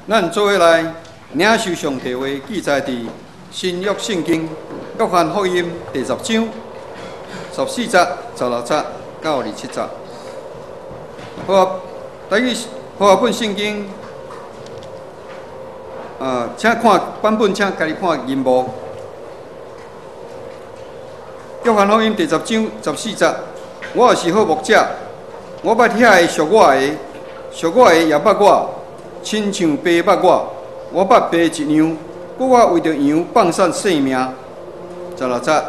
咱做伙来领受上帝话，记载伫新约圣经约翰福音第10章14节、16节到27节。好本圣经，请看版本，请家己看银幕。约翰福音第10章14节，我是好牧者，我捌遐个属我的，属我的也捌我。 亲像爸捌我，我捌爸一样，故我为着羊放产性命。16节，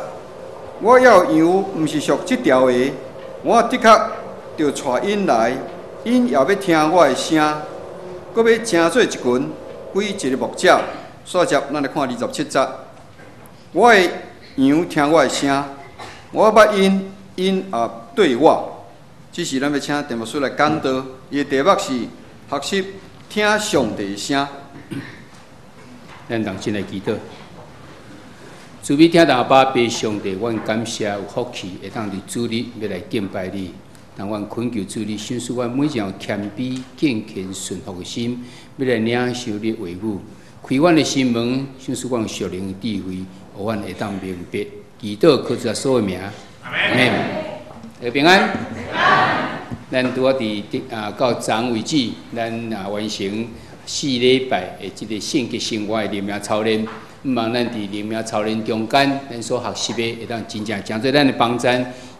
我要羊毋是属即条的，我的确着带因来，因也要听我的声，搁要成做一群，归一个牧者。续接，咱来看27节，我的羊听我的声，我捌因，因也对我。这是咱要请田牧师来讲道，伊的题目是学习。 听上帝的声，咱同心来祈祷。主要听阿爸拜上帝，阮感谢有福气，会当伫主日要来敬拜你。但阮恳求主你赏赐阮每一样谦卑、敬虔、顺服的心，要来领受你的话语，开阮的心门，赏赐阮属灵的智慧，互阮会当明白。祈祷靠着所有名，阿门。大家平安。 咱拄啊伫到昨为止，咱完成4礼拜的即个圣洁生活的灵命操练。毋望咱伫灵命操练中间，咱所学习的会当真正做咱的帮助，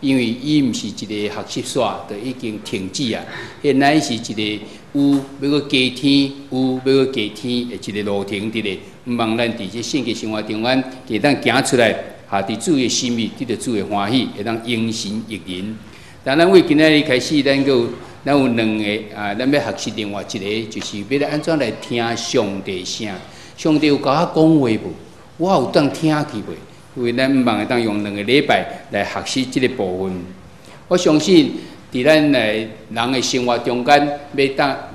因为伊毋是一个学习线，就已经停止啊。现在是一个有要搁加天，有要搁加天的一个路程伫咧。毋望咱伫即圣洁生活中间，会当行出来，下伫主的心意，得到主的欢喜，会当应神益人。 当然，为今仔日开始，咱有2个咱要学习另外一个，就是要来安怎来听上帝声。上帝有甲我讲话无？我有当听去袂？因为咱毋望会当用2个礼拜来学习即个部分。我相信，伫咱来人的生活中间，要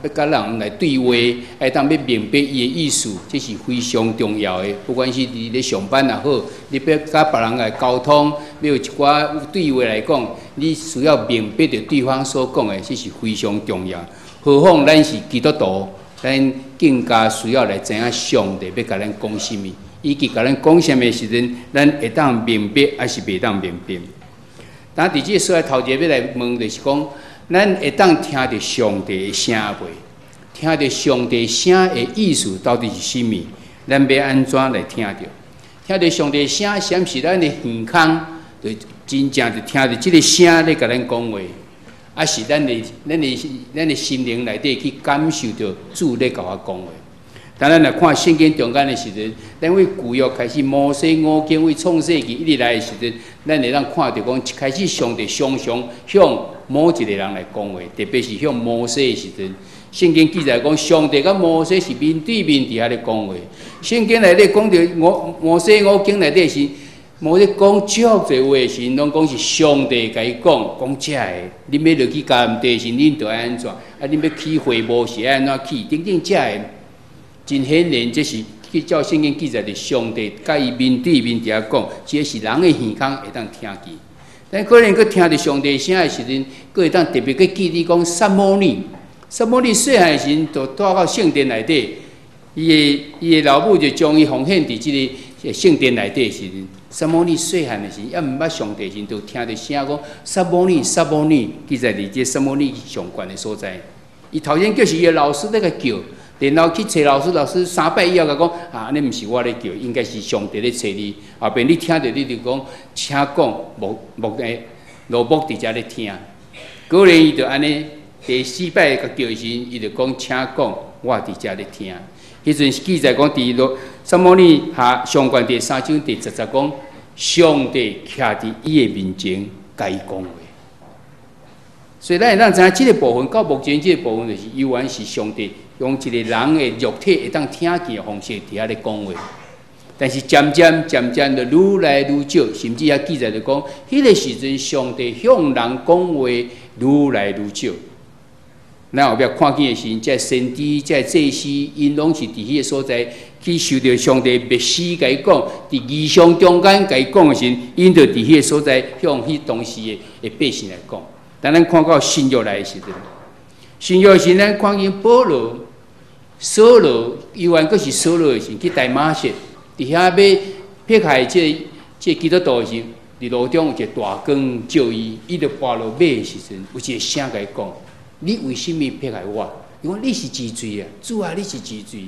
甲人来对话，会当要明白伊的意思，这是非常重要的。不管是伫咧上班也好，你要甲别人来沟通，要有一寡对话来讲。 你需要明白着对方所讲的，这是非常重要。何况咱是基督徒，咱更加需要来知影上帝要甲咱讲什么，以及甲咱讲什么时阵，咱会当明白，还是袂当明白？但伫即个所在头一要来问，就是讲，咱会当听着上帝的声袂？听着上帝声的意思到底是什么？咱要安怎来听着？听着上帝的声，是毋是咱的耳孔？就 真正就听着即个声咧，甲咱讲话，啊是咱的心灵内底去感受着主咧甲我讲话。当咱来看圣经中间的时阵，咱为旧约开始摩西五经为创世纪一直来的时阵，咱会当看着讲，一开始上帝常常向某一个人来讲话，特别是向摩西的时阵，圣经记载讲，上帝甲摩西是面对面伫遐咧讲话。圣经内底讲着摩西五经内底是。 无咧讲足侪话时，拢讲是上帝甲伊讲遮个，恁要落去甘地时，恁着爱安怎？啊，恁要起会幕是爱安怎起？等等遮个，真显然，这是去照圣经记载的上帝甲伊面对面伫遐讲，这是人的耳孔会当听见。但可能佮听着上帝声的时阵，佮会当特别佮记你讲撒摩尼细汉的时阵，就带到圣殿内底，伊的老母就将伊奉献伫即个圣殿内底的时阵。 撒摩尼细汉的时，也毋捌上帝时，就听着声讲撒摩尼，记载伫即撒摩尼上悬的所在。伊头先叫是伊的老师咧个叫，然后去找老师3摆以后甲讲安尼毋是我咧叫，应该是上帝咧找你。后边你听着你就讲，请讲罗木伫遮咧听。果然伊就安尼第4摆甲叫时，伊就讲请讲我伫遮咧听。 迄阵是记载讲，伫撒摩尼下上卷第3章第10节讲，上帝徛伫伊的面前，甲伊讲话。所以咱会当知影即个部分，到目前即个部分，就是依然是上帝用一个人的肉体会当听见的方式伫遐咧讲话。但是渐渐就愈来愈少，甚至也记载着讲，迄个时阵上帝向人讲话愈来愈少。 咱后壁看见的是，这先知、这祭司，因拢是伫迄个所在去受到上帝密使，甲伊讲，伫异象中间甲伊讲的时，因着伫迄个所在向迄当时的百姓来讲。但咱看到新约来的时阵，新约时咱看见保罗，扫罗，犹原阁是扫罗的时，去大马色，伫遐要迫害这基督徒时，伫路中有一个大光照伊，伊就跋落马的时阵，有一个声甲伊讲：你为什么迫害我？伊讲你是治罪啊，主啊，你是治罪。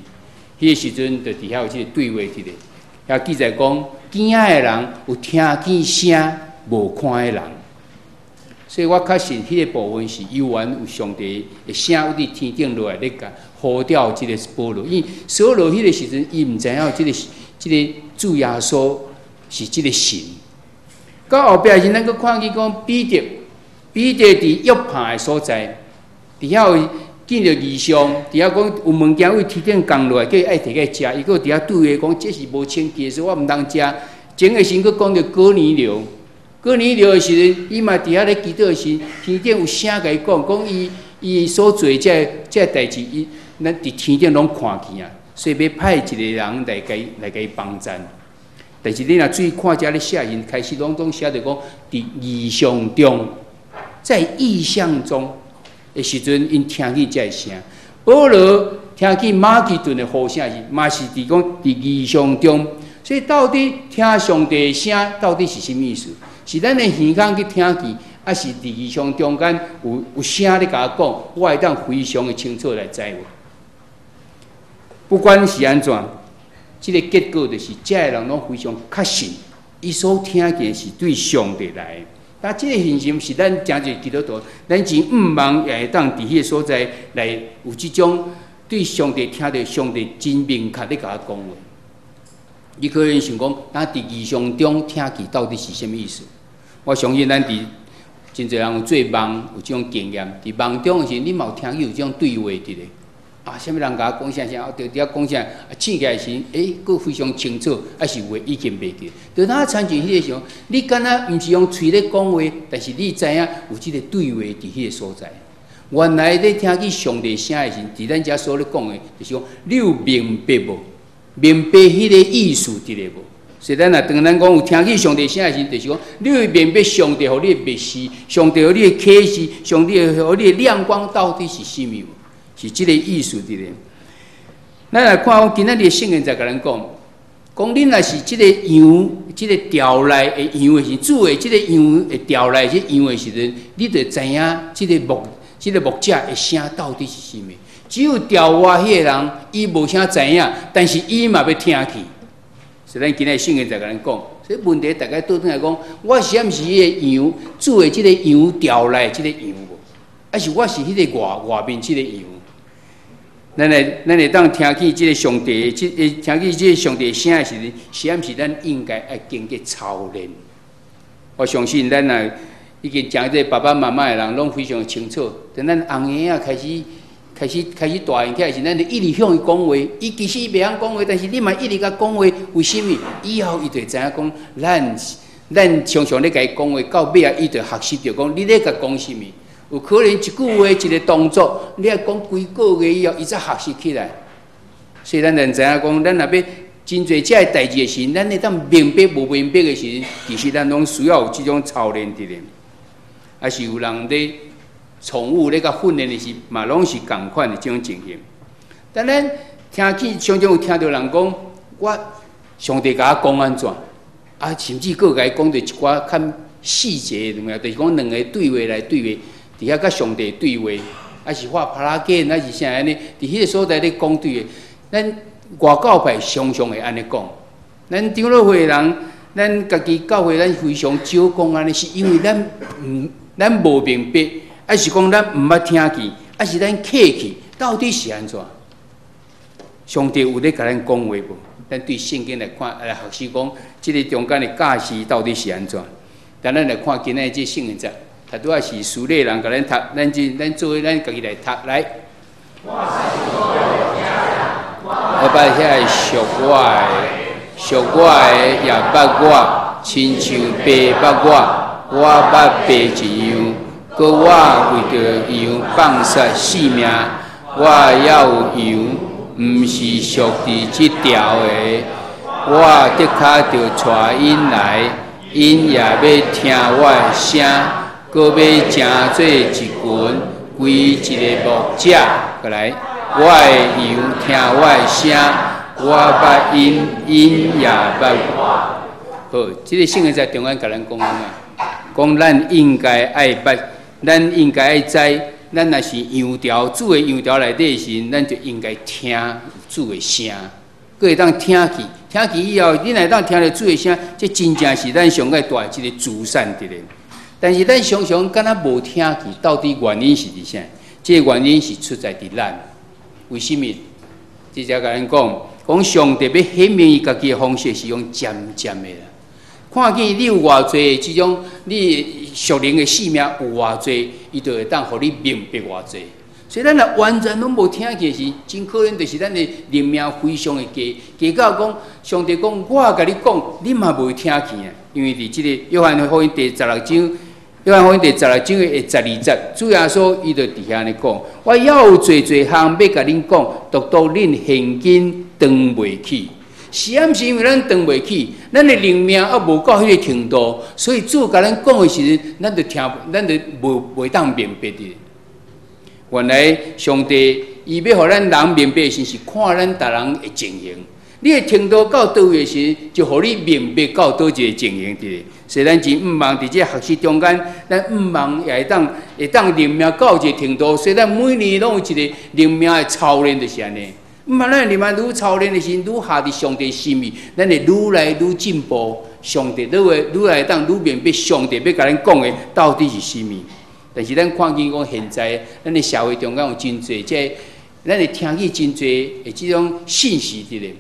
迄个时阵，就伫遐有即个对话伫咧。遐记载讲，惊仔的人有听见声，无看的人。所以我确信，迄个部分是犹原有上帝的声有伫天顶落来，咧甲呼召即个保罗。因为扫罗迄个时阵，伊毋知影即个主耶稣是即个神。到后壁时，咱阁看见讲彼得伫约帕的所在，伫遐有见到异象，伫遐讲有物件为天顶降落来，叫伊爱摕起食。伊阁伫遐对话讲，这是无清洁的，所以我毋通食。前个时阁讲到哥尼流的时阵，伊嘛伫遐咧祈祷的时，天顶有声甲伊讲伊所做这代志，咱伫天顶拢看见啊。所以要派一个人来甲伊帮衬。但是你若注意看遮咧写人，开始拢写着讲，伫异象中，在异象中的时阵，因听见这声。保罗听见马其顿的呼声时，嘛是伫讲伫异象中。所以到底听上帝的声，到底是什么意思？是咱的耳孔去听见，还是伫异象中间有声咧甲我讲，我会当非常的清楚来知喎。不管是安怎。这个结果就是，这个人拢非常确信，伊所听见是对上帝来的。那这个信心是咱真侪基督徒，咱真毋茫也会当伫迄个所在来有这种对上帝听到上帝真明确咧甲我讲话。你可能想讲，咱伫异象中听见到底是什么意思？我相信咱伫真侪人有做梦有这种经验，伫梦中时，你嘛有听见有这种对话伫咧。啊，什么人甲我讲啥，就伫遐讲啥，醒起来时，佫非常清楚，还是话已经袂记。就哪参像迄个时候，你敢若毋是用嘴咧讲话，但是你知影有即个对话伫迄个所在。原来咧听见上帝声的时，伫咱遮所咧讲的，就是讲你有明白无？明白迄个意思伫咧无？所以咱若当咱讲有听见上帝声的时，就是讲你有明白上帝互你的密示，上帝互你的启示，上帝互你的亮光到底是甚么？是即个意思伫咧。咱来看，今仔日圣经在甲咱讲，恁若是即个羊，即个调来的羊的时，主的即个羊的调来即羊的时阵，你就知影即个牧者的声到底是甚物。只有调我迄个人，伊无啥知影，但是伊嘛要听去。所以咱今仔日圣经在甲咱讲，所以问题大概倒转来讲，我是毋是迄个羊，主的即个羊调来即个羊无？还是我是迄个外面即个羊？咱会当听见即个上帝，听见即个上帝声的时阵，是毋是咱应该爱经过操练？我相信咱若已经讲这爸爸妈妈的人拢非常清楚。等咱红婴仔开始大汉起来时，咱就一直向伊讲话。伊其实袂晓讲话，但是你嘛一直甲讲话，为什么？以后伊就知影讲，咱常常咧甲伊讲话，到尾啊，伊就学习着讲，你咧甲讲什么？有可能一句话一个动作，你要讲几个月以后，伊才学习起来。所以咱人知影讲，咱若要真侪这代志的时，咱会当明白无明白的时，其实咱拢需要有这种操练伫咧。还是有人咧宠物咧甲训练的时，嘛拢是共款的这种情形。但咱听见常常有听到人讲，我上帝甲我讲安怎，啊，甚至佫甲伊讲着一寡较细节的物件，就是讲两个对话来对话。伫遐甲上帝对话，还是画帕拉吉，还是啥安尼？伫迄个所在咧讲对话，咱外教派常常会安尼讲。咱长老会人，咱家己教会咱非常少讲安尼，是因为咱无明白，还是讲咱毋捌听见，还是咱客气，到底是安怎？上帝有咧甲咱讲话无？咱对圣经来看，来学习讲，即个中间的教示到底是安怎？但咱来看今仔即圣经节。他拄仔是属内人，甲咱读，咱做伙咱家己来读来。我捌遐属我的也捌我，亲像爸捌我，我捌爸一样。搁我为着羊放杀性命，我也有羊，毋是属伫即条的。我的确着带因来，因也要听我的声。搁要成做一群，归一个牧者，过来。我的羊听我的声，我捌因，因也捌我。好，这个圣经在中间甲咱讲啊，讲咱应该爱捌，咱应该爱知，咱若是羊条，主的羊条内底时，咱就应该听主的声，佫会当听去，听去以后，你若当听到主的声，这真正是咱上个大一个慈善的人。但是咱常常敢若无听去，到底原因是伫啥？这个原因是出在伫咱。为什么？直接甲咱讲上帝要显明伊家己的方式是用渐渐的啦。看见你有偌济即种你属灵的性命有偌济，伊就会当互你明白偌济。所以咱若完全拢无听见时，真可能就是咱的灵命非常的低到讲上帝讲，我甲你讲，你嘛袂听见啊。因为伫即个约翰福音第16章。约翰福音第16章的12节，主耶稣伊就伫遐尼讲：我还有侪项要甲恁讲，独恁现今当袂起。是毋是因为咱当袂起，咱的灵命还无到迄个程度，所以主甲咱讲的时阵，咱就听，咱就袂当明白的。原来上帝伊要互咱人明白的时，是看咱逐人的情形。你的程度到倒位时，就互你明白到倒一个情形伫。所以咱真毋茫伫这学习中间，咱毋茫也会当灵命到一个程度。所以咱每年拢有一个灵命的操练，就是安尼。毋茫咱灵命愈操练的时，愈下伫上帝心意，咱会愈来愈进步。上帝愈来当愈明白上帝要甲咱讲的到底是甚物。但是咱看见讲现在咱的社会中间有真侪，即咱会听见真侪的即种信息伫咧。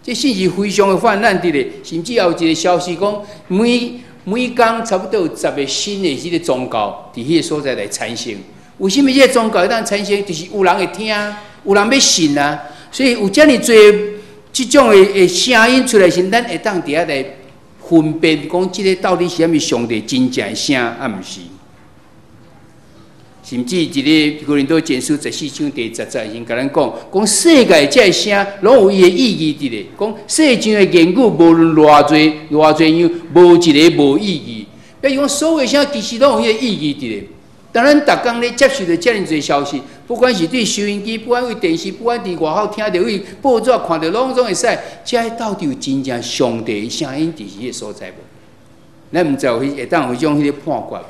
这信息非常的泛滥伫咧，甚至也有一个消息讲，每天差不多有10个新的即个宗教伫迄个所在来产生。为什么这个宗教会当产生？就是有人会听，有人要信啊。所以有遮尔侪即种的声音出来时，咱会当伫遐来分辨，讲即个到底是虾米上帝真正的声，啊毋是。甚至一个哥林多前书14章第10节，因甲咱讲世界这声，拢有伊的意义伫咧。讲世上的言语，无论偌济样，无一个无意义。比如讲，所有的声其实拢有伊的意义伫咧。当然，逐工咧接受着遮尔侪消息，不管是对收音机，不管对电视，不管伫外口听到对报纸看到，拢总会使。这到底有真正上帝的声音伫迄个所在无？咱毋知有会当有种迄个判决。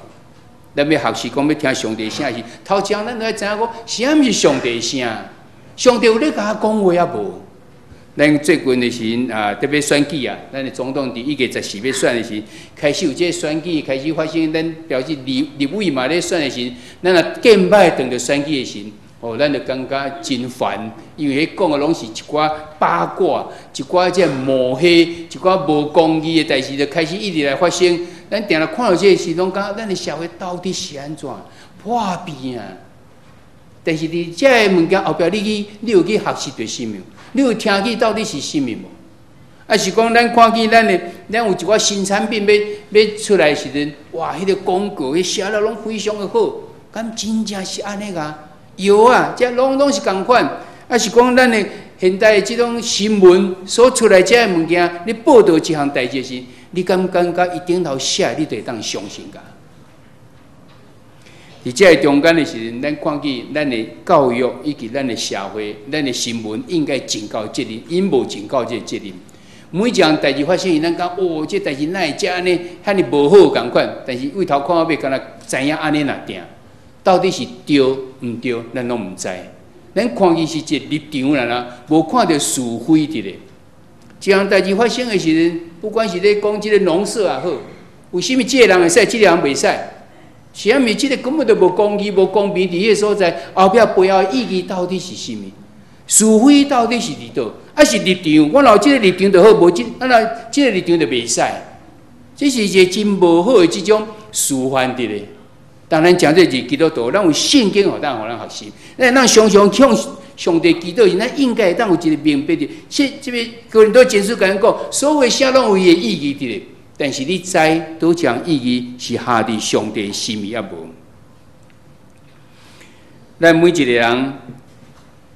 咱要学习讲要听上帝声时，头前咱就要知影讲，啥物是上帝声？上帝有咧甲我讲话啊无？咱最近的时特别选举啊，咱的总统伫1月14要选的时，开始有这个选举开始发生，咱表示立委嘛咧选的时，咱若见歹等着选举的时，咱就感觉真烦，因为迄讲的拢是一寡八卦，一寡这抹黑，一寡无公义的代志，就开始一直来发生。咱定来看到这个时，拢讲咱的社会到底是安怎破病啊？但是伫这个物件后壁，你有去学习着什么？你有听见到底是什么无？啊，是讲咱看见咱有一寡新产品要出来时阵，哇，迄个广告迄写了拢非常的好，敢真正是安尼个？有啊，这拢是共款。啊，是讲咱的现代的这种新闻所出来这个物件，你报道一项代志时，你感觉伊顶头写，你就会当相信噶？伫这中间的时阵，咱看见咱的教育以及咱的社会、咱的新闻应该尽到责任，因无尽到这个责任。每一项代志发生，咱讲这代志哪会这安尼，遐尼无好共款。但是为头看到尾，敢若知影安尼若定，到底是对毋对，咱拢毋知。咱看见是一个立场啦，无看到是非伫咧。一项代志发生的时阵，不管是咧讲即个农舍也好，为什么这个人会使，这个人袂使？是因为这个根本就无公义、无公平，伫迄个所在后壁背后意义到底是甚物？是非到底是伫倒？啊是立场？我若有这个立场就好，无若这个立场就袂使。这是一个真无好的这种示范伫咧。当然，讲这是基督徒，咱有圣经互咱学习。咱常常向上帝祈祷时，咱应该会当有一个明白的。这边哥林多前书讲，所有的写拢有伊的意义伫咧。但是你知倒讲意义是下伫上帝的心意啊无？咱每一个人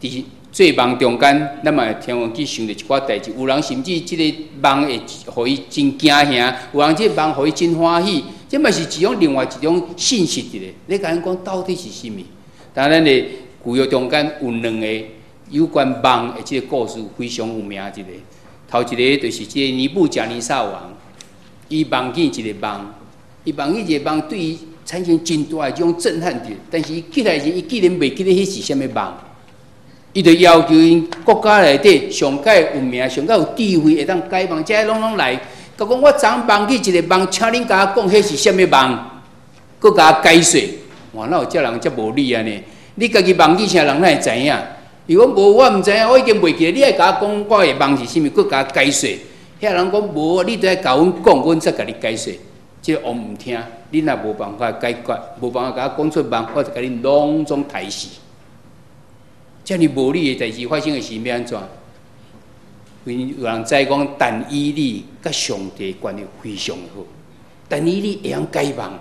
伫做梦中间，咱嘛会听闻去想着一寡代志。有人甚至即个梦会互伊真惊吓，有人即个梦互伊真欢喜。这嘛是另外一种信息伫咧。你甲咱讲到底是甚物？当然咧，旧约中间有两个有关梦的这个故事非常有名一个。头一个就是这个尼布甲尼撒王，伊梦见一个梦，伊梦见一个梦，对伊产生真大的这种震撼力。但是伊起来时，伊既然袂记得迄是啥物梦，伊就要求因国家内底上界有名、上界有智慧，会当解梦，这拢来。甲讲我昨梦见一个梦，请恁甲我讲迄是啥物梦，佮甲我解说。哇，哪有这人遮无理安尼？你家己梦见啥，人哪会知影？伊讲无，我毋知影，我已经袂记得。你爱甲我讲，我的梦是啥物，佮甲我解说。遐人讲无，你都要甲阮讲，阮才甲你解说。即个王毋听，你若无办法解决，无办法甲我讲出梦，我就甲你拢总刣死。遮尔无理的代志发生的是要安怎？有人知讲，但以理甲上帝关系非常好。但以理会晓解梦，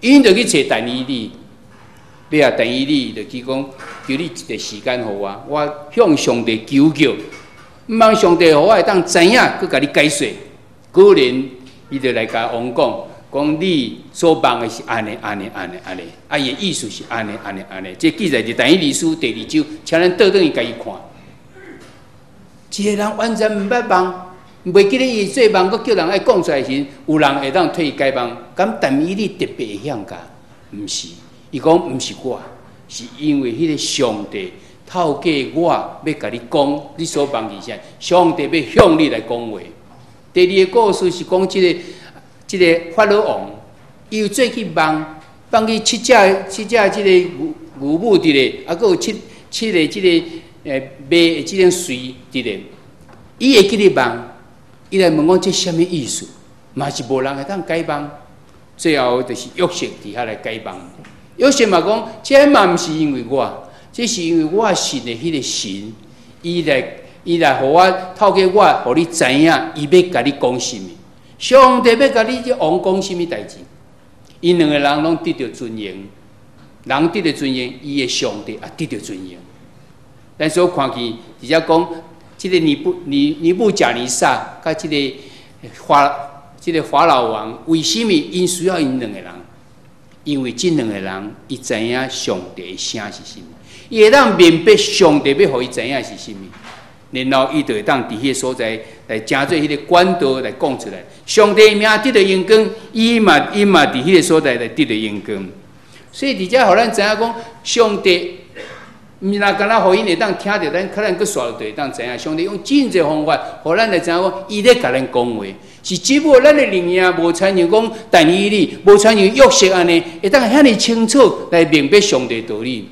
因就去找但以理。你啊，但以理就去讲，求你一个时间互我向上帝求救，毋望上帝互我会当知影，佮甲你解说。果然，伊就来甲王讲你所梦的是安尼，啊，伊的意思是安尼。这记载伫但以理书第2章，请咱倒转去家己看。一个人完全毋捌梦，袂记得伊做梦，佮叫人爱讲出来时，有人会当替伊解梦。咁但以理特别会晓教，毋是。伊讲毋是我，是因为迄个上帝透过我要甲你讲，你所梦是啥？上帝要向你来讲话。第二个故事是讲即个法老王，伊有做去梦去七只即个牛母伫咧，啊，佮有七个即个马的即种水伫咧。伊会记得梦，伊来问我这啥物意思？嘛是无人会当解梦。最后就是约瑟伫遐来解梦。约瑟嘛讲，这嘛毋是因为我，这是因为我信的迄个神，伊来互我透过我，互你知影，伊要甲你讲啥物。上帝要甲你这王讲啥物代志？因两个人拢得到尊严，人得到尊严，伊的上帝也得到尊严。咱所看见，而且讲，这个尼布甲尼撒，甲这个法老王，为什么因需要因两个人？因为这两个人，伊知影上帝的声是啥物，伊会当明白上帝要互伊知影是啥物，然后伊就会当伫迄个所在来正做迄个管道来讲出来。上帝名得到荣光，伊嘛伫迄个所在来得到荣光。所以伫遮互咱知影讲，上帝毋是干那互因会当听着，咱可能佫刷就会当知影。上帝用真侪方法，互咱来知影讲，伊咧甲咱讲话。是只不过咱的灵验无参像讲但以理，无参像约瑟安尼，会当遐尼清楚来明白上帝道理。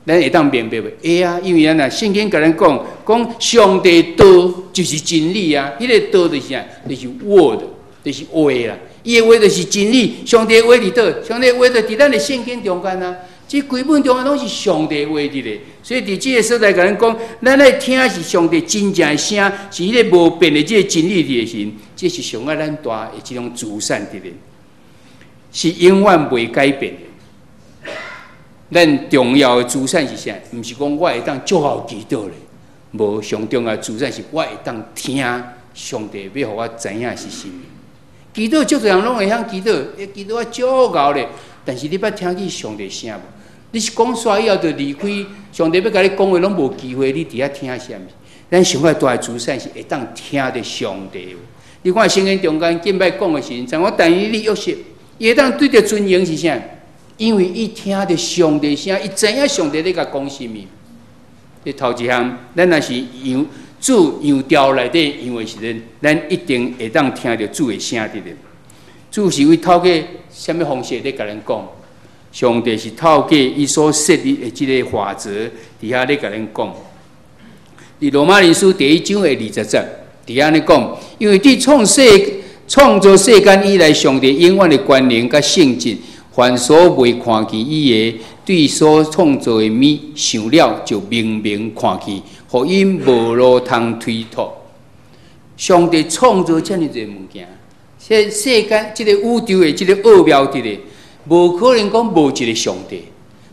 咱会当明白袂？会啊，因为咱啊，圣经甲咱讲上帝道就是真理啊。迄个道就是啥？就是 word， 就是话啦。伊的话就是真理，上帝的话伫倒？上帝的话就伫咱的圣经中间啊。这规本中间拢是上帝话伫咧，所以伫这个所在甲咱讲，咱来听是上帝真正的声，是迄个无变的这个真理的神，这是上爱咱大的这种慈善伫咧，是永远袂改变的。咱重要的慈善是啥？毋是讲我会当做好祈祷咧，无上重要的慈善是我会当听上帝要互我知影是啥物。祈祷足多人拢会晓祈祷，祈祷我足够咧，但是你捌听见上帝声无？你是讲煞以后就离开，上帝要甲你讲话，拢无机会，你伫遐听啥物？咱上个大的慈善是会当听着上帝的。你看圣经中间敬拜讲的是，像我但以理约瑟，伊会当对着尊严是啥？因为伊听着上帝声，伊知影上帝咧甲讲啥物。这头一项，咱若是主羊调内底，因为是咱一定会当听着主的声伫咧。主是为透过什么方式咧甲咱讲？上帝是透过伊所设立的即个法则，伫遐咧甲咱讲。伫罗马人书第1章的20节，伫遐咧讲，因为伫创造世间以来，上帝永远的关联甲性质，凡所未看见伊的，对所创造的物想了，就明明看见，互因无路通推脱。上帝创造遮尔侪物件，这世间即个宇宙的即个奥妙伫咧。无可能讲无一个上帝，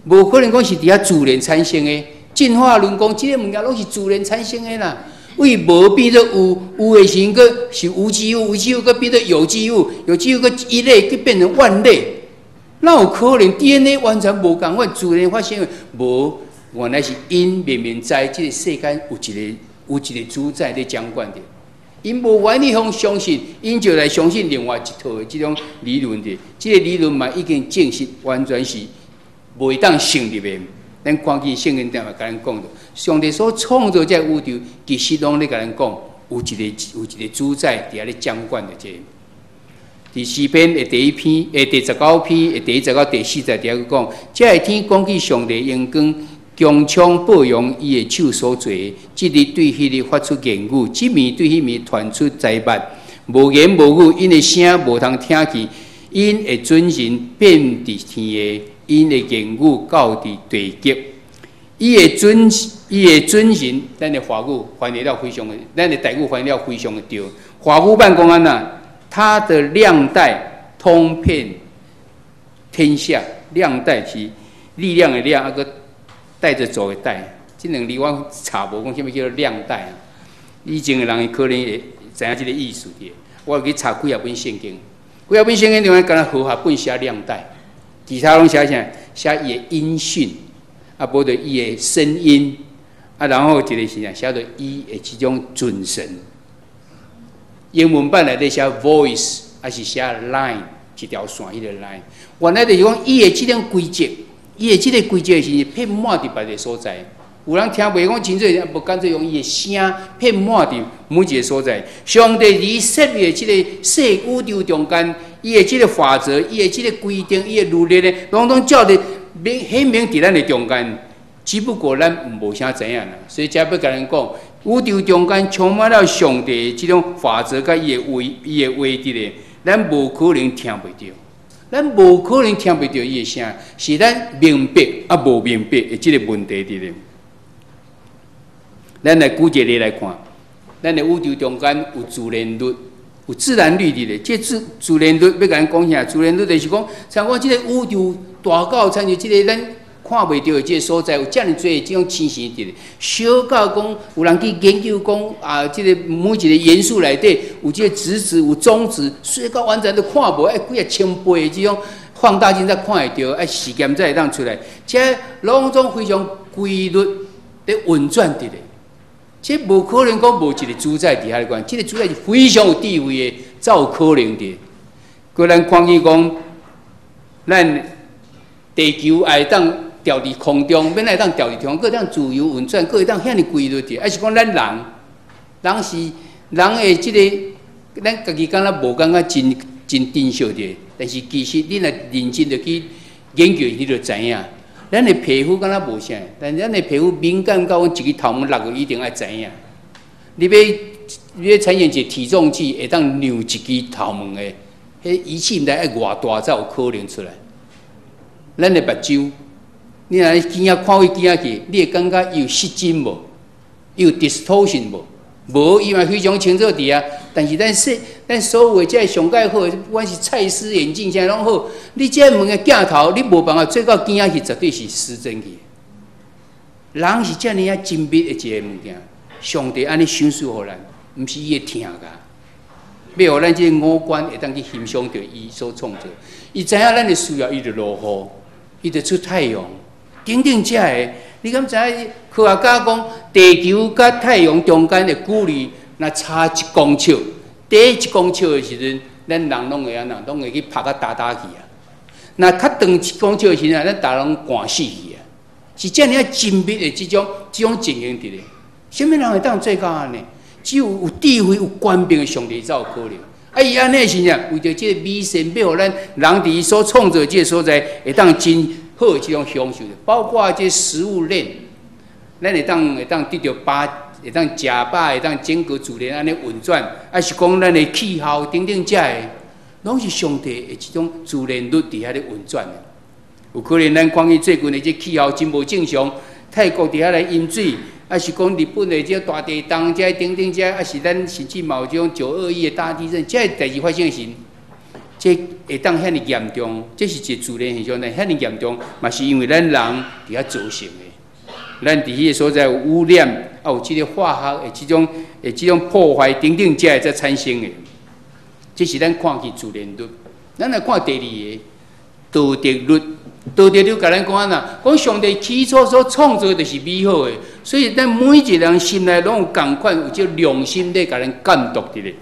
无可能讲是伫遐自然产生的。进化论讲，即个物件拢是自然产生的啦。为无变做有，有的时佫是无之有，无之有佫变做有之有，有之有佫一类佫变成万类。哪有可能 DNA 完全无共款，自然发生的无？原来是因明明知即个世间有一个主宰咧掌管着，因无愿意相信，因就来相信另外一套的即种理论的。即个理论嘛已经证实完全是袂当成立的。咱看见圣经顶嘛，甲咱讲着，上帝所创造这宇宙，其实拢咧甲咱讲，有一个主宰伫遐咧掌管着这。第四篇的第1篇，第19篇的第1节到第4节，伫遐讲，这个天讲起上帝阳光。强强保养伊的手所做的，即日对迄日发出言语，即面对迄面传出灾祸，无言无语，因的声无通听见，因的准人变伫天的，因的言语到伫地极。伊的准人，咱的华语翻译了非常的，咱的台语翻译了非常的对。华语版讲安那，他的亮带通遍天下，亮带是力量的亮，个。带着走的带，这两字我查无讲什么叫做亮带啊。以前的人可能会知影这个意思的。我去查几啊本圣经，几啊本圣经里面敢若合合本写亮带，其他拢写啥？写伊的音讯，啊，无着伊的声音，啊，然后一个是啥？写着伊的这种准神。英文版内底写 voice， 还是写 line 一条线迄个 line。原来就是讲伊的这种规则。伊的即个规则是遍满伫别个所在，有人听袂讲清楚，无干脆用伊的声遍满伫每一个所在。上帝伫设立的即个小宇宙中间，伊的即个法则，伊的即个规定，伊的律例咧，拢照着显明伫咱的中间。只不过咱无啥知影啦，所以才要甲咱讲，宇宙中间充满了上帝的即种法则甲伊的话伫咧，咱无可能听袂着。咱无可能听袂到伊的声，是咱明白啊无明白的即个问题伫咧。咱来举一个例来看，咱的宇宙中间有自然律，有自然律伫咧。即自然律要甲咱讲啥？自然律就是讲，像我即个宇宙大到参像即个咱看袂到的即个所在，有遮尔多即种情形伫咧。小到讲，有人去研究讲啊，即个每一个元素内底有即个质子，有中子，细到完全都看无，哎，几啊千倍的即种放大镜才看会到，哎，时间才会当出来。这拢种非常规律咧运转伫咧。这无可能讲无一个主宰伫遐咧管，即个主宰是非常有智慧的，才有可能的。个咱看见讲，咱地球会当调伫空中，免会当调伫天空，佫会当自由运转，佫会当遐尼规律的。还是讲咱人是人的即个，咱家己敢若无感觉真真实的，但是其实你若认真的去研究，你就知影。咱的皮肤敢若无啥，但咱的皮肤敏感到一个头毛落去一定爱知影。你要产生一个体重计，会当量一支头毛的，迄仪器毋知爱偌大才有可能出来。咱的目睭，你若镜仔看开镜仔去，你会感觉伊有失真无？伊有 distortion 无？无，伊嘛非常清楚伫啊。但是咱所有的这上界好，不管是蔡司眼镜啥拢好，你这门的镜头，你无办法做到镜仔去，绝对是失真去。人是遮尔啊精密的一个物件，上帝安尼赏赐互咱，毋是伊会听噶。要互咱这个五官会当去欣赏到伊所创造，伊知影咱的需要，伊就落雨，伊就出太阳，等等遮个。你敢知影？科学家讲，地球甲太阳中间的距离，若差1公尺，第1公尺的时阵，咱人拢会安那，拢会去拍甲打去啊。若较长1公尺的时阵，咱大人寒死去啊。是遮尔精密的这种情形伫咧。什么人会当做到安尼？只有智慧、有权柄的上帝才有可能。啊，伊安尼是啥？为着这个美善，要互咱人伫伊所创造这个所在，会当真好的这种享受，包括这食物链，咱会当得到饱，会当食饱，会当整个自然安尼运转，还是讲咱的气候等等遮的，拢是上帝的这种自然律伫遐咧运转的。有可能咱看见最近的这气候真无正常，泰国伫遐来淹水，还是讲日本的这大地震，这等等遮，还是咱甚至嘛有这种921的大地震，这代志发生时。这会当遐尼严重，这是一个自然现象，但遐尼严重，嘛是因为咱人伫遐造成的。咱伫迄个所在有污染，啊有即个化学的即种破坏等等遮才产生的。这是咱看去自然律。咱来看第二个道德律，道德就甲咱讲啊呐，讲上帝起初所创造的就是美好的，所以咱每一个人心内拢有共款，有这良心在甲咱监督伫咧。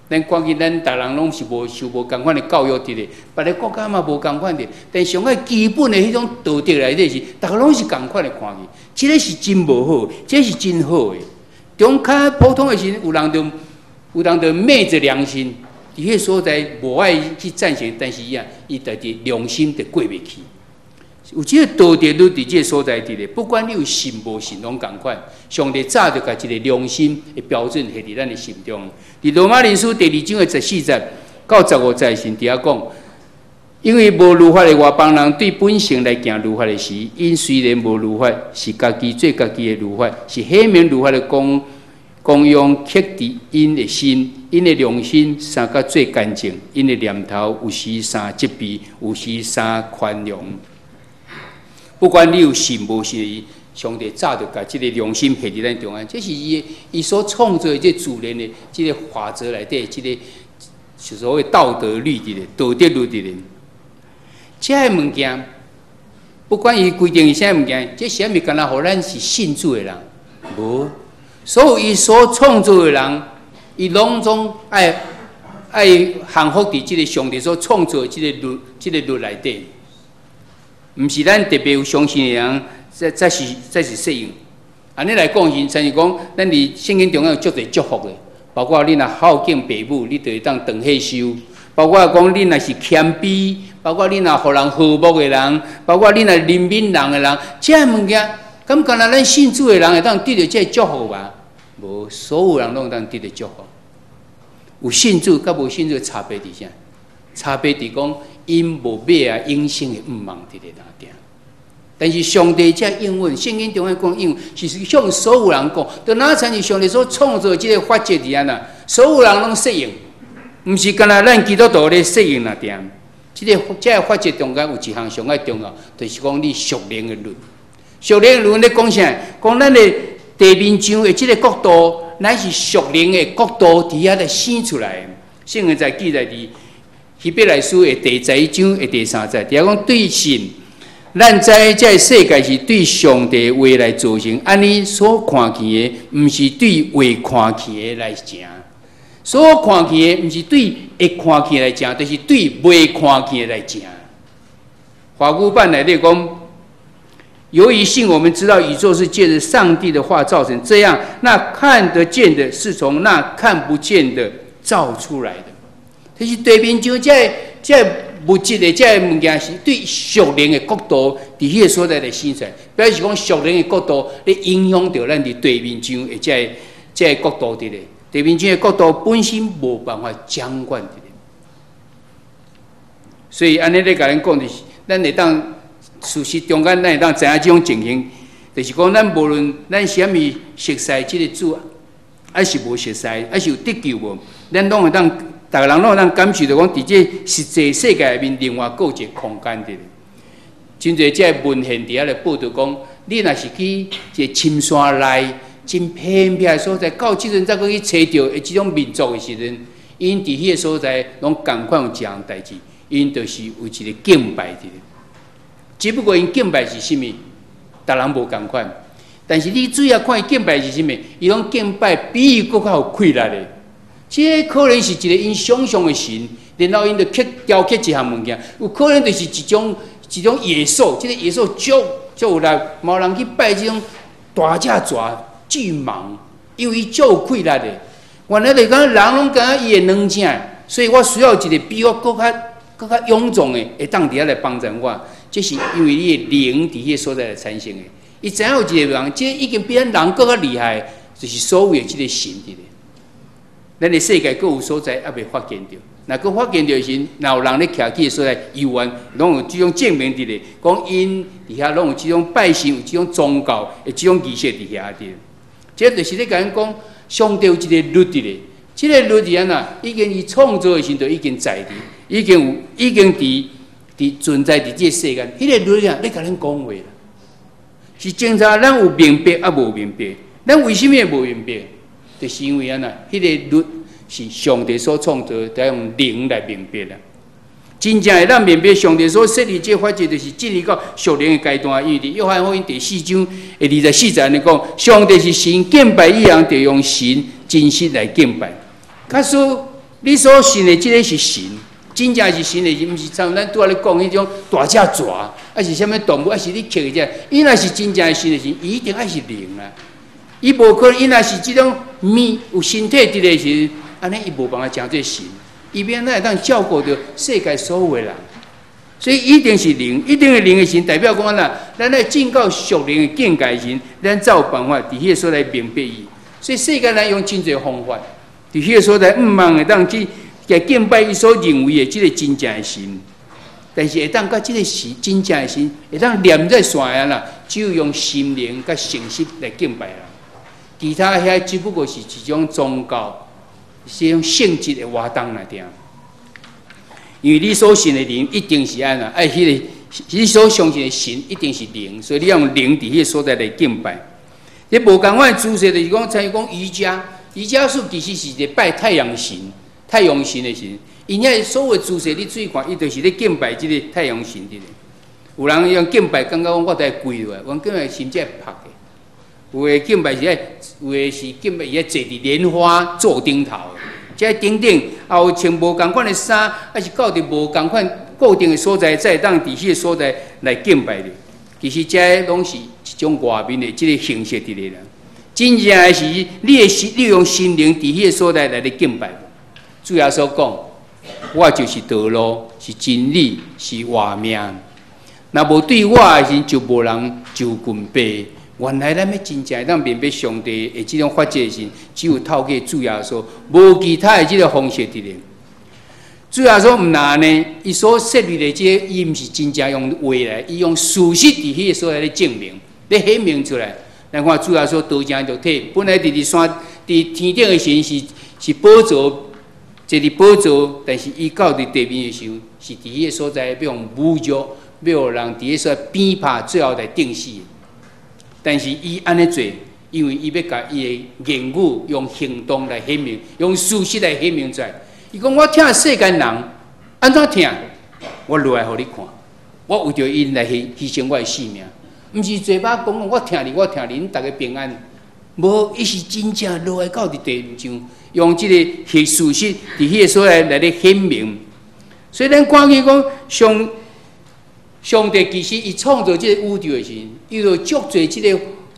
咱关键咱逐人拢是受无共款的教育伫咧，别个国家嘛无共款的，但上个基本的迄种道德内底是，逐个拢是共款的看去，这个是真无好，这是真好的。中较普通的时，有人就昧着良心，伫迄所在无爱去赞成，但是伊家己良心就过袂去。有这个道德律伫这个所在伫咧，不管你有信无信，拢共款。上帝早就甲一个良心的标准下伫咱的心中。伫罗马人书第2章的14节到15节是伫遐讲，因为无律法的外邦人对本性来行律法的时，因虽然无律法，是家己做家己的律法，是显明律法的功用刻伫因的心。因的良心三甲最干净，因的念头有时三责备，有时三宽容。不管你有信无信，上帝早就把这个良心配伫咱中间，这是伊所创造的这自然的这个法则内底，这个所谓道德律伫咧，道德律伫咧。这个物件，不管伊规定是啥物件，这啥物干那互咱是信主的人，无。所有伊所创造的人，伊拢总爱降服伫这个上帝所创造的这个律内底。毋是咱特别有相信的人，才是适应。安尼来讲，真是讲，咱伫圣经中间有足侪祝福的，包括你若孝敬父母，你就会当长寿寿；包括讲你若是谦卑，包括你若互人和睦的人，包括你若怜悯人的人，这物件，敢干那咱信主的人会当得到这祝福吧？无，所有人拢会当得到祝福。有信主甲无信主的差别伫啥？差别伫讲。因无买啊，永生的毋望伫咧哪点？但是上帝这应允，圣经中间讲应允，是向所有人讲，就哪才是上帝所创造的这个法则伫安那，所有人拢适应，毋是干那咱基督徒咧适应哪点？这个法则中间有一项上个重要，就是讲你属灵的律。属灵的律咧讲啥？讲咱的地面上的这个国度，乃是属灵的国度伫遐来生出来。圣经在记载伫。希伯来书的第11章的第3节，底下讲对信，咱知这世界是对上帝话来造成，安尼所看见的，毋是对未看见的来行；所看见的，毋是对会看见来行，就是对未看见来行。华古版内底讲，由于信，我们知道宇宙是借着上帝的话造成，这样那看得见的是从那看不见的造出来的。就是地面上这物质的这物件是对属灵的角度，伫迄个所在来生出来，表示讲属灵的角度咧影响到咱伫地面上的这角度伫咧。地面上的角度本身无办法掌管伫咧，所以安尼咧甲咱讲，就是咱会当事实中间，咱会当知影这种情形，就是讲咱无论咱啥物熟悉这个主，还是无熟悉，还是有得救无，咱拢会当。逐个人拢有当感受到讲，伫这实际世界内面，另外各一个空间伫。真侪这文献伫遐咧报道讲，你若是去一个深山内、真偏僻的所在，到即阵才去找到即种民族的时阵，因伫迄个所在拢共款有一项代志，因就是有一个敬拜伫。只不过因敬拜是啥物，逐人无共款。但是你主要看伊敬拜是啥物，伊拢敬拜比伊搁较有气力的。这可能是一个因想象的神，然后因就雕刻一项物件，有可能就是一种野兽，这个野兽足有力，冇人去拜这种大只蛇、巨蟒，因为伊足有气力的。原来就讲人拢讲伊的软正，所以我需要一个比我更较勇壮的，会当伫遐来帮助我。这是因为伊的灵伫迄个所在来产生的。伊知影有一个人，这已经比咱人更较厉害，就是所谓的这个神伫咧。咱的世界各有所在，还未发现着。若佫发现着时，若有人咧徛起所在游玩，拢有这种证明伫咧，讲因伫遐拢有这种拜神，有这种宗教的这种仪式伫遐伫。这就是咧甲咱讲，上帝有一个律伫咧。这个律伫安那，已经伊创造的时候已经在伫，已经伫存在伫这个世间。迄个律啊，咧甲咱讲话啦，是侦查咱有明白啊无明白，咱为什么会无明白？就是因为安那，迄个律是上帝所创造，得用灵来明白啦。真正会让明白上帝所设立这法则，就是进入到属灵的阶段。因为伫约翰福音第4章24节安尼讲，上帝是神，敬拜伊人就用神真实来敬拜。假使你所信的这个是神，真正是神的，毋是像咱拄仔咧讲迄种大只蛇，还是啥物动物，还是你刻的只，伊若是真正的神的神，伊一定爱是灵啦。伊无可能，伊若是即种有身体伫个时，安尼伊无办法成做神。伊变咱会当照顾着世界所有的人，所以一定是灵，一定是灵的神，代表讲啦，咱来进到属灵的境界神，咱才有办法伫迄个所在明白伊。所以世界咱用真侪方法，伫迄个所在毋茫会当去敬拜伊所认为的即个真正的神，但是会当甲即个神真正的神会当念在线啊啦，只有用心灵甲诚实来敬拜啦，其他遐只不过是一种宗教。是用性质的活动来定，因为你所信的灵一定是安那，你所相信的神一定是灵，所以你要用灵伫迄个所在来敬拜。你无共款的姿势就是讲，参与讲瑜伽，瑜伽术其实是一个拜太阳神、太阳神的神。因遐所有的姿势，你注意看，伊就是咧敬拜即个太阳神的。有人用敬拜，感觉讲我在跪落来，我敬拜心才会拍的。有的敬拜是有的是敬拜，伊在坐伫莲花座顶头，即顶顶也有穿无共款的衫，还是到伫无共款固定的所在，才会当伫迄个所在来敬拜的。其实这拢是一种外面的即个形式伫咧啦。真正的是你用心灵伫迄个所在来敬拜。主耶稣讲，我就是道路，是真理，是活命。若无对我的时，就无人就近爬。原来咱要真正当明白上帝的这种法则的时，只有透过主耶稣，无其他的这个方式伫咧。主耶稣毋难呢，伊所设立的这个，伊毋是真正用话来，伊用事实伫迄个所在咧证明，咧显明出来。咱看主耶稣道成肉体，本来伫天顶的神是宝座，坐伫宝座，但是伊到伫地面的时候，是伫迄个所在要用侮辱，要有人伫迄所在鞭挞，最后来定死。但是伊安尼做，因为伊要甲伊的言语用行动来显明，用事实来显明出来。伊讲我听世间人安怎听，我落来互你看，我为着因来牺牲我的性命，毋是嘴巴讲我听你，恁大家平安。无，伊是真正落来到伫地上，用即个事实伫迄个所在来咧显明。所以咱看见讲上帝其实伊创造这个宇宙的时，伊就足侪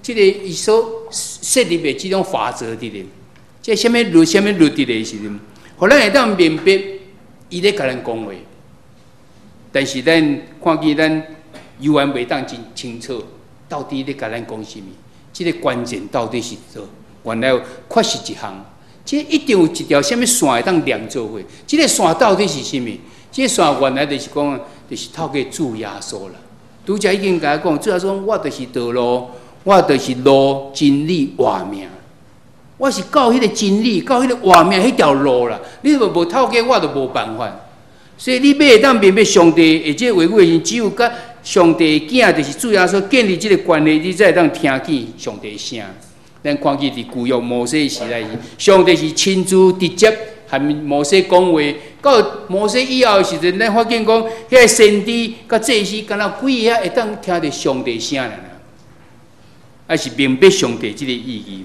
这个伊所设立的这种法则伫咧，即什么律伫咧时阵，互咱会当明白伊咧甲咱讲话。但是咱看见咱犹原袂当真清楚，到底咧甲咱讲什么？这个关键到底是做？原来确实一项，这一定有一条什么线会当连做伙。这个线到底是什么？这个线原来就是讲。就是透过主耶稣啦，拄则已经甲讲，主耶稣讲，我就是道路，我就是路、真理、活命。我是到迄个真理，到迄个活命迄条路啦。你若无透过我，就无办法。所以你要会当明白上帝的这个话语，只有甲上帝的囝，就是主耶稣建立这个关系，你才会当听见上帝的声。咱看见伫旧约摩西时代，上帝是亲自直接和摩西讲话。到摩西以后的时阵，咱发现讲，迄个先知甲祭司，敢若几个会当听到上帝声啦，还是明白上帝这个意义，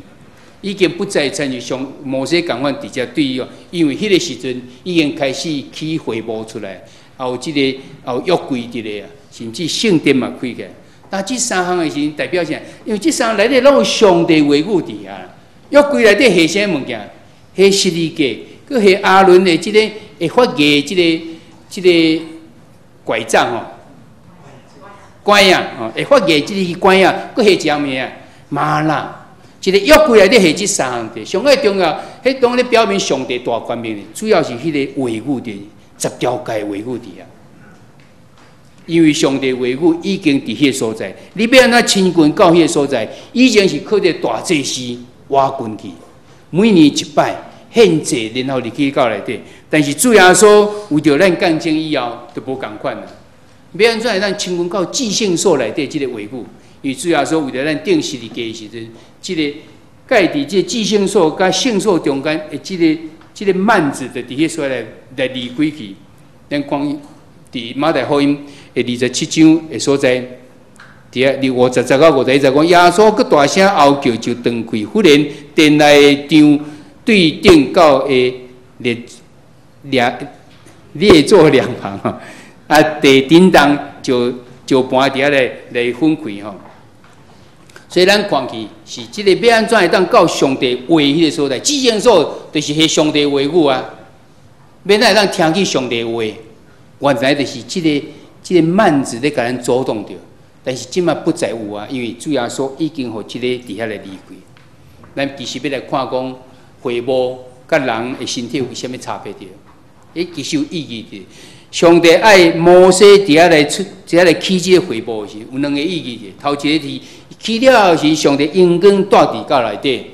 已经不再参与摩西共款直接对伊，因为迄个时阵已经开始起回报出来，也有这个也有约柜伫咧啊，甚至圣殿嘛开起来。但这三项的是代表啥？因为这三项内底拢有上帝话语伫遐，约柜内底下啥物件？下十字架，佮下阿伦的这个。会发芽这个拐杖吼，拐啊吼，会发芽这个拐啊，佮下什么啊？玛纳，一个约柜内底下这三项的，上个重要，迄当咧表明上帝大权命，主要是迄个话语的10条诫话语伫啊。因为上帝话语已经伫迄个所在，你要安怎亲近到迄个所在，已经是靠着大祭司挖进去，每年一摆。献祭，然后入去到内底，但是主耶稣为着咱干净以后，就无共款啦。要安怎会咱亲近到至圣所内底即个话语？因为主耶稣为着咱定十字架的时阵，即个盖伫即个至圣所甲圣所中间的即个幔子，就伫迄所来离开去。咱看伫马太福音的27章的所在，伫遐50到51讲，耶稣佮大声嚎叫，就断开，忽然殿内的杖对顶到的列作两旁吼，啊，地震动就搬伫遐来分开吼。所以咱看去是即个要安怎会当到上帝话迄个所在？至圣所就是迄上帝话语啊，要哪会当听去上帝话？原来就是即个幔子咧，甲咱阻挡着。但是即马不再有啊，因为主耶稣已经互即个伫遐来离开。咱其实要来看讲会幕甲人的身体有啥物差别着？其实有意义的。上帝爱摩西伫遐来起即个会幕时，有两个意义的。头一个是起了后是上帝应光带伫到内底，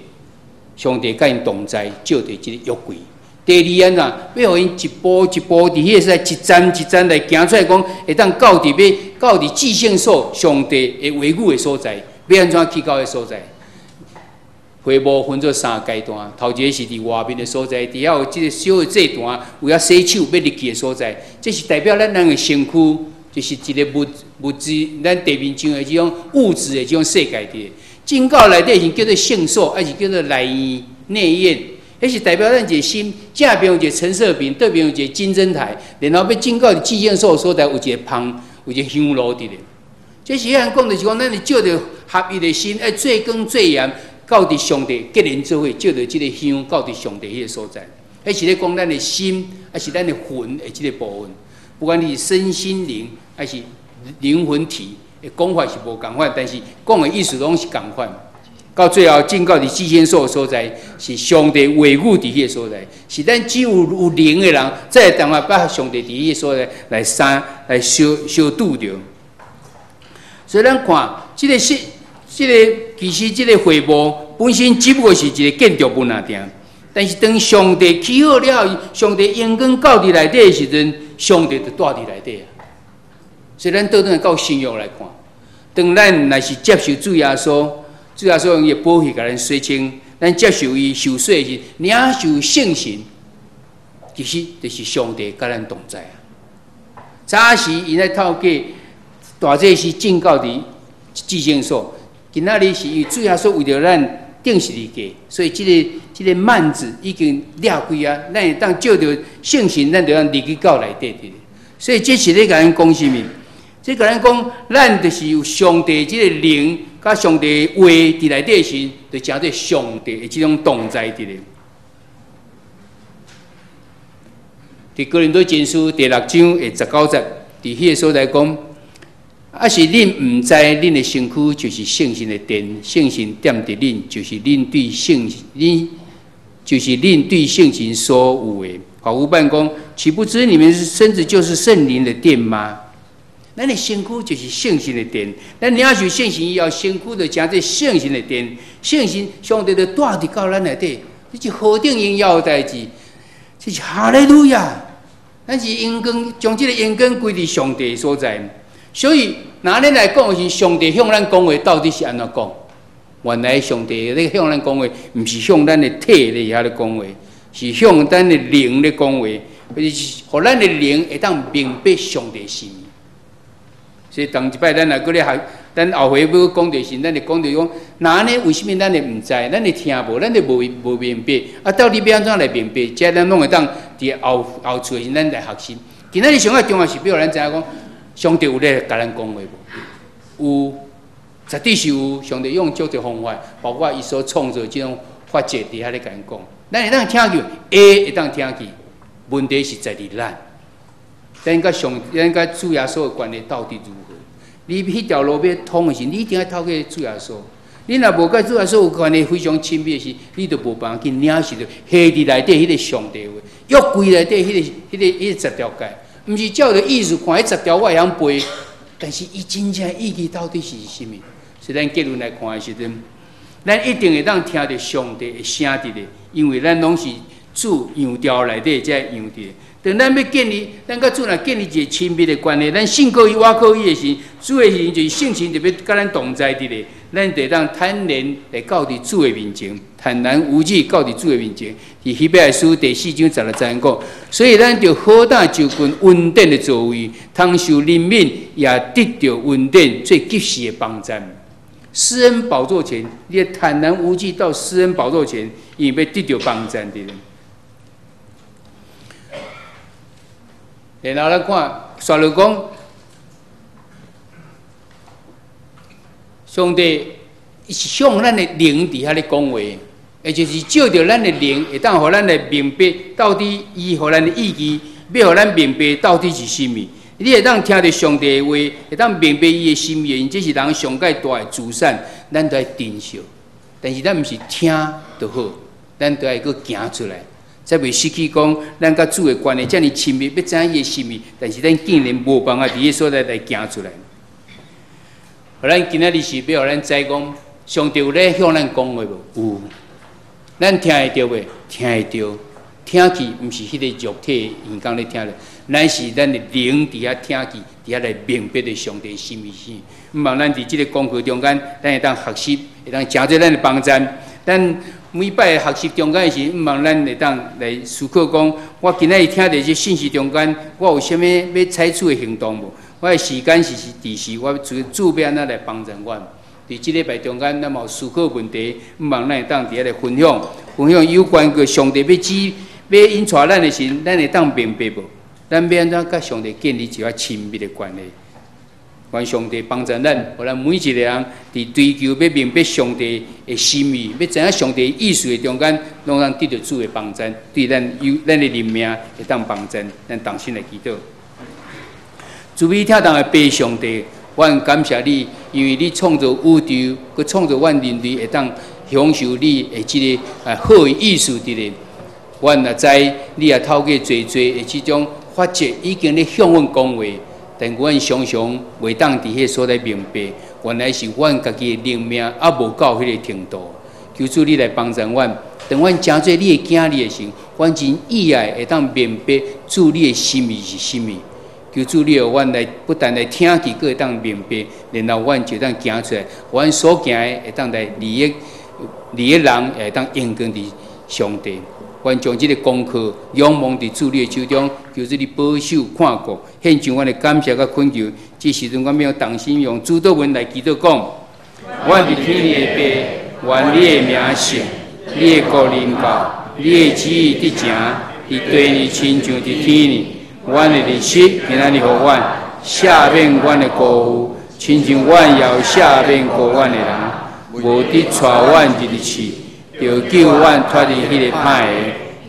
上帝甲因同在，照着即个约柜。第二安怎，要互因一步一步伫迄个时一站一站来行出来，讲会当到伫至圣所上帝的话语的所在，要安怎去到的所在？会幕分做3阶段，头一个是伫外面的所在，底下有即个小的祭坛，有遐洗手要入去的所在，这是代表咱人的身躯，就是一个物质，咱地面上的这种物质的这种世界的。进到内底是叫做圣所，还是叫做内院、内院？迄是代表咱一个心，正边有一个陈设饼，对边有一个金灯台，然后要进到至圣所所在有一个香，有一个香炉伫咧。这是咱讲的是讲，咱是照着合一的心，爱做光做盐。到伫上帝结连做伙，照着即个香到伫上帝迄个所在，迄是咧讲咱的心，还是咱的魂的即个部分。不管你是身心灵，还是灵魂体，的讲法是无共款，但是讲的意思拢是共款。到最后进到伫至圣所所在，是上帝话语伫迄个所在，是咱只有灵的人，才会当下把上帝伫迄个所在来相拄着。所以咱看即个其实即个会幕本身只不过是一个建筑物而定，但是当上帝起好了，上帝应光到伫内底的时阵，上帝就住伫内底啊。所以咱倒转到新约来看，当咱若是接受主耶稣，主耶稣用伊的宝血甲咱洗清，咱接受伊受洗时，领受圣神，其实就是上帝甲咱同在啊。早时伊在透过大祭司进到伫至圣所。今仔日是因为主耶稣为着咱定十字架，所以即个幔子已经裂开啊！咱会当照着圣神，咱就当入去到内底的。所以这是咧甲咱讲啥物？这甲咱讲，咱就是有上帝即个灵，甲上帝话伫内底时，就成做上帝的即种同在伫咧。伫哥林多前书第6章的19节，伫迄个所在讲。啊！是恁毋知，恁的身躯就是圣神的殿，圣神踮伫恁，就是恁对圣神所有的。法务办公，岂不知你们身子就是圣灵的殿吗？咱的身躯就是圣神的殿，咱领受圣神以后，身躯就成做圣神的殿，圣神上帝就住伫到咱内底，这是何等荣耀的代志！这是哈利路亚！咱是应光，将这个应光归伫上帝所在。所以，拿咱来讲的是上帝向咱讲话，到底是安怎讲？原来上帝咧向咱讲话，毋是向咱的体咧遐咧讲话，是向咱的灵咧讲话，就是互咱的灵会当明白上帝心意。所以，当一摆咱来搁咧学，咱后回要讲的是，咱就讲着讲，那呢？为什么咱会毋知？咱会听无？咱就无明白。啊，到底要安怎来明白？即咱拢会当伫后厝的时，咱来学习。今仔日上个重要是，比如咱知影讲。上帝有咧甲咱讲话无？有，绝对是有。上帝用足个方法，包括伊所创造即种法则伫遐咧甲咱讲。咱会当听去，会当听去。问题是在伫咱，咱甲主耶稣的关系到底如何？你迄条路要通的时，你一定要透过主耶稣。你若无甲主耶稣有关系非常亲密的时，你就无办法去领受着下伫内底迄个上帝话，约柜内底迄个10条诫。毋是照着意思看，迄10条我会晓背，但是伊真正意义到底是啥物？所以咱结论来看的时阵，咱一定会当听到上帝的声伫咧，因为咱拢是主羊条内底才羊伫。当咱要建立，咱甲主若建立一个亲密的关系，咱信靠伊、倚靠伊的时，主的时就是圣神特别甲咱同在伫咧。咱得当坦然来到伫主的面前，坦然无惧到伫主的面前。伫希伯来书第4章16节讲，所以咱着好打就近稳定的座位，通受人民也得到稳定最及时的帮助。施恩宝座前，你坦然无惧到施恩宝座前，伊要得到帮助的人。然后咱看，刷落讲，上帝是向咱的灵伫遐咧讲话，也就是照着咱的灵，会当互咱来明白到底伊互咱的意义，要互咱明白到底是甚物。你会当听着上帝的话，会当明白伊的心意，因这是人上界大的资产，咱都要珍惜。但是咱毋是听就好，咱都要搁行出来。才袂失去讲，咱甲主的关系遮尔亲密，要知影伊的心意，但是咱竟然无办法伫迄所在来行出来。互咱今仔日是要互咱知讲，上帝有咧向咱讲话无？有。咱听会着袂？听会着。听去毋是迄个肉体耳讲咧听咧，乃是咱的灵伫遐听去，伫遐来明白着上帝的心意是。毋望咱伫即个功课中间，咱会当学习，会当诚做咱的帮助。咱每摆学习中间时，毋望咱会当来思考讲，我今仔日听着这信息中间，我有啥物要采取的行动无？我的时间是第时，我主要安怎来帮助我？伫即礼拜中间，咱有思考问题，毋望咱会当伫遐来分享有关个上帝要引带咱的时，咱会当明白无？咱要安怎甲上帝建立一个亲密的关系？愿上帝帮助咱，互咱每一个人伫追求要明白上帝的心意，要知影上帝意思的中间，拢通得到主的帮助，对咱的人命会当帮助。咱同心来祈祷。主必听当的爸上帝，阮感谢你，因为你创造宇宙，佮创造阮人类会当享受你的即个好的意思伫咧。阮也知你也透过侪的即种法则，已经咧向阮讲话。但阮常常袂当伫迄所在明白，原来是阮家己的灵命还无到迄个程度。求主你来帮助阮，当阮诚做你的囝你的时，阮真意外会当明白主你的心意是甚物。求主你互阮来不但来听去，阁会当明白，然后阮就当行出来，阮所行的会当来利益人，也会当应用伫上帝。阮将这个功课仰望伫主你的手中，求主你保守看顾，献上阮的感谢甲恳求。这时阵，阮要同心用主祷文来祈祷讲：阮伫天里的爸，愿你的名圣，你的国临到，你的旨意得成，伫地里亲像伫天里。阮的日食今仔日互阮赦免阮的过负，亲像阮也有赦免过阮的人，无得带阮入去去。就救阮脱离迄个歹的，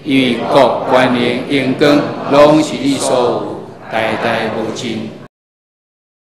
因为国、权力、荣光，拢是你所有，代代无尽。